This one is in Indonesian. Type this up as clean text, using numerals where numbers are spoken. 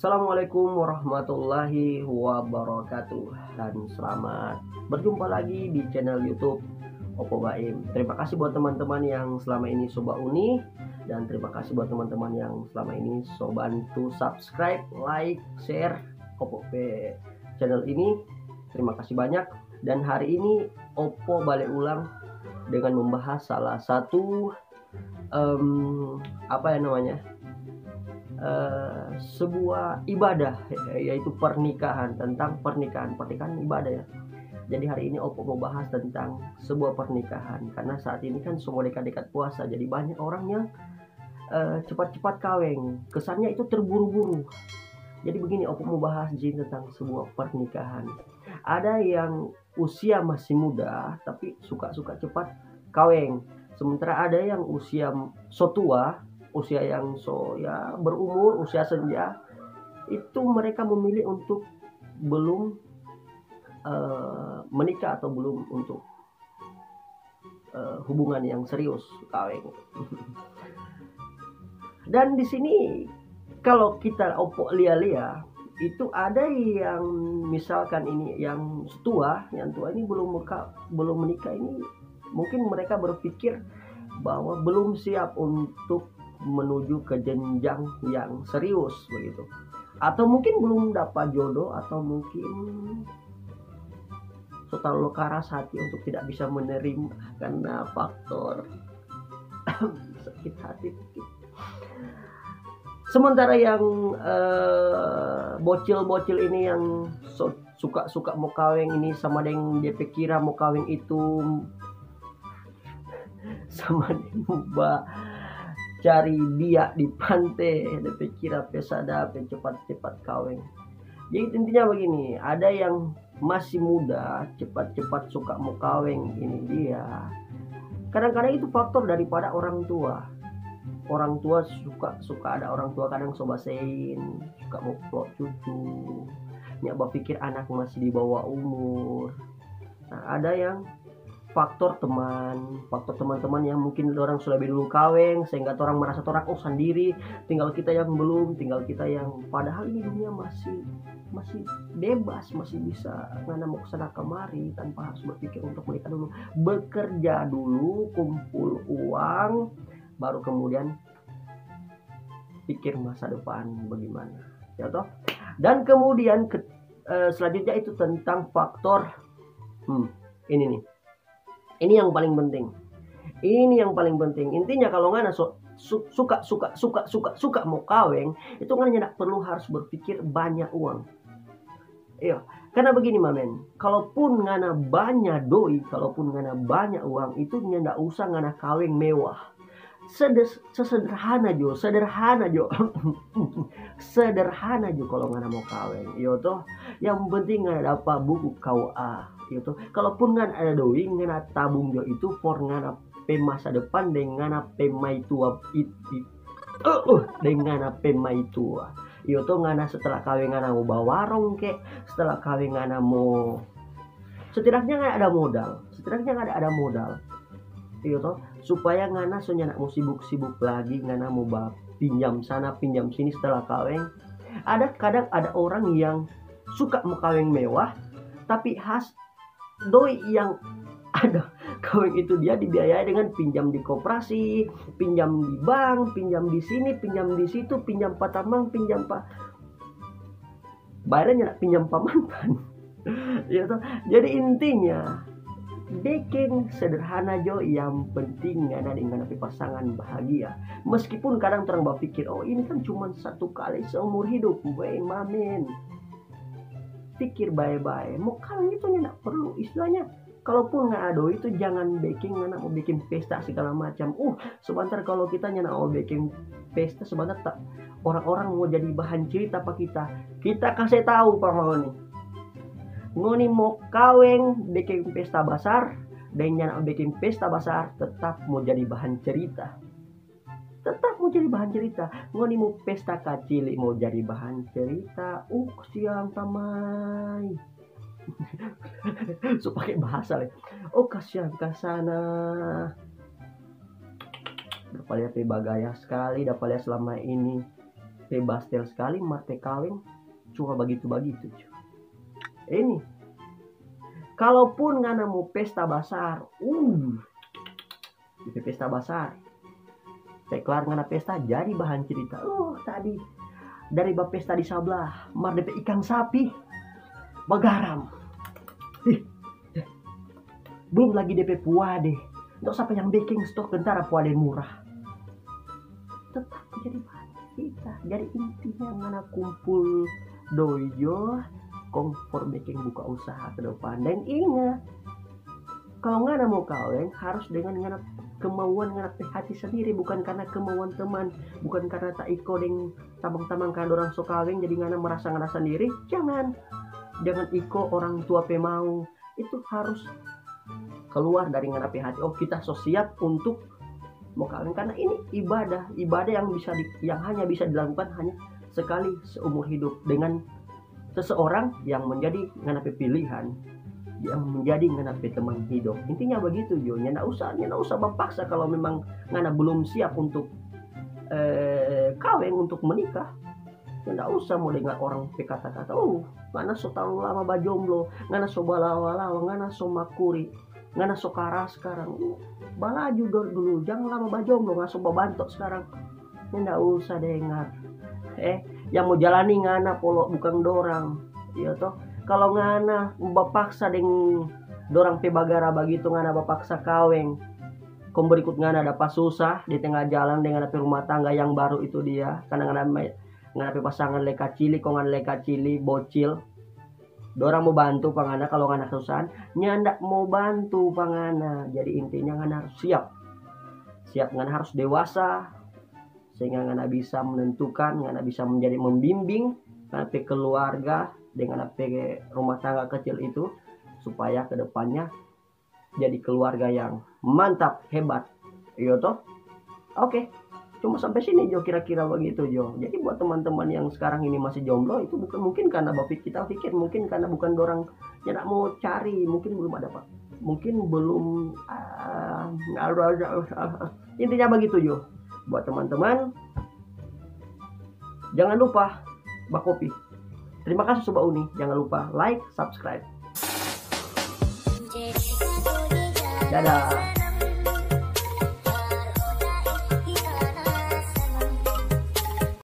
Assalamualaikum warahmatullahi wabarakatuh, dan selamat berjumpa lagi di channel YouTube Oppo Baim. Terima kasih buat teman-teman yang selama ini Sobat Uni, dan terima kasih buat teman-teman yang selama ini bantu subscribe, like, share Oppo channel ini. Terima kasih banyak. Dan hari ini Oppo balik ulang dengan membahas salah satu sebuah ibadah, yaitu pernikahan. Tentang pernikahan ibadah ya. Jadi hari ini Oppo mau bahas tentang sebuah pernikahan, karena saat ini kan semua dekat-dekat puasa, jadi banyak orang yang cepat-cepat kawin, kesannya itu terburu-buru. Jadi begini, Oppo mau bahas tentang sebuah pernikahan. Ada yang usia masih muda tapi suka-suka cepat kawin, sementara ada yang usia tua, usia yang berumur, usia senja, itu mereka memilih untuk belum menikah atau belum untuk hubungan yang serius, kawin. Dan di sini kalau kita Oppo lihat itu ada yang misalkan ini yang tua ini belum menikah, ini mungkin mereka berpikir bahwa belum siap untuk menuju ke jenjang yang serius begitu, atau mungkin belum dapat jodoh, atau mungkin terlalu keras hati untuk tidak bisa menerima karena faktor sakit hati. Sementara yang bocil-bocil ini yang suka mau kawin ini, sama dengan dia kira mau kawin itu sama dia cari biak di pantai, dia kira pesada cepat-cepat kawin. Jadi intinya begini, ada yang masih muda cepat-cepat suka mau kawin, ini dia. Kadang-kadang itu faktor daripada orang tua. Orang tua suka ada orang tua kadang sobasein, suka mau plot cucu, nyak berpikir anak masih di bawah umur. Nah, ada yang faktor teman-teman yang mungkin orang sudah lebih dulu kawin, sehingga orang merasa orang sendiri, tinggal kita yang belum, padahal ini dunia masih bebas, masih bisa ngana mau kesana kemari tanpa harus berpikir untuk menikah dulu. Bekerja dulu, kumpul uang, baru kemudian pikir masa depan bagaimana, ya toh. Dan kemudian selanjutnya itu tentang faktor ini nih. Ini yang paling penting. Intinya kalau ngana suka mau kawin, itu ngana tidak perlu harus berpikir banyak uang. Iya, karena begini mamen, kalaupun ngana banyak doi, kalaupun ngana banyak uang, itu tidak usah ngana kawin mewah. Sederhana jo sederhana jo kalau ngana mau kawin, yo toh. Yang penting ngana dapat buku KUA, yo toh. Kalaupun ngana ada doi, ngana tabung jo itu for ngana pe masa depan dengan pe mai tua dengan pe mai tua, yo toh. Ngana setelah kawin ngana mau bawa warung kek, setelah kawin ngana mau setidaknya ngana ada modal, yo toh, supaya ngana soalnya nak mau sibuk lagi, ngana mau pinjam sana pinjam sini setelah kawin. Kadang ada orang yang suka mau kawin mewah, tapi doi yang ada kawin itu dia dibiayai dengan pinjam di koperasi, pinjam di bank, pinjam di sini, pinjam di situ, pinjam patamang, pinjam bayarnya pinjam pamantan. Ya toh. Jadi intinya bikin sederhana jo, yang penting ngana dengan pasangan bahagia. Meskipun kadang orang berpikir, oh ini kan cuma satu kali seumur hidup, mamen. Pikir baik-baik, mau kawin itu nggak perlu istilahnya. Kalaupun nggak ada itu jangan ngana mau bikin pesta segala macam. Sebentar kalau kita mau bikin pesta, sebentar tak orang-orang mau jadi bahan cerita apa kita kasih tahu Pak Ngoni. Ngoni mau kawin bikin pesta besar, dan nyana bikin pesta besar tetap mau jadi bahan cerita. Ngoni mau pesta kecil mau jadi bahan cerita. Siang tamai. So pakai bahasa lagi. Kasihan kasana. Dapat lihat bagaya sekali, dapat lihat selama ini Bastel sekali marte kaweng cuma begitu-begitu. Ini kalaupun ngana mau pesta besar, di pesta besar, kelar ngana pesta jadi bahan cerita. Tadi dari pesta di sebelah, mar DP ikan sapi, bagaram. Belum lagi DP puade, nggak usah yang baking stok tentara puade murah. Tetap jadi bahan kita. Jadi intinya ngana kumpul dojo, kompor baking buka usaha ke depan. Dan ingat, kalau ngana mau kawin harus dengan ngana kemauan ngana hati sendiri, bukan karena kemauan teman, bukan karena tak iko deng tamang-tamang kan orang so kawin jadi ngana merasa ngana sendiri. Jangan iko orang tua pe mau. Itu harus keluar dari ngana pe hati. Kita so siap untuk mau kawin karena ini ibadah yang hanya bisa dilakukan hanya sekali seumur hidup dengan seseorang yang menjadi ngana pe pilihan, yang menjadi ngana pe teman hidup. Intinya begitu Jo. Nggak usah berpaksa kalau memang ngana belum siap untuk kawin, untuk menikah. Nggak usah mau dengar orang pe kata-kata, ngana so tahu lama bajomblo, ngana so balawa-lawa, ngana so makuri, ngana so kara sekarang. Balaju dulu, jangan lama bajomblo, ngana so babantok sekarang. Nggak usah dengar. Yang mau jalani ngana polo bukan dorang. Iya toh. Kalau ngana bapaksa deng dorang pe bagara begitu, ngana bapaksa kaweng, kom berikut ngana dapat susah di tengah jalan dengan pe rumah tangga yang baru itu dia. Karena ngana pe pasangan leka cili, kok ngana leka cili bocil. Dorang mau bantu pangana kalau ngana kesusahan, nyandak mau bantu pangana. Jadi intinya ngana harus siap ngana harus dewasa, sehingga ngana bisa menentukan, ngana bisa menjadi membimbing ngana pe keluarga dengan pe rumah tangga kecil itu supaya kedepannya jadi keluarga yang mantap, hebat. Iya toh. Oke. Cuma sampai sini Jo, kira-kira begitu Jo. Jadi buat teman-teman yang sekarang ini masih jomblo, itu bukan mungkin karena kita pikir mungkin karena bukan dorang yang nak mau cari, mungkin belum ada Pak. Mungkin belum intinya begitu Jo. Buat teman-teman jangan lupa bakopi. Terima kasih Sobat Uni. Jangan lupa like, subscribe. Dadah.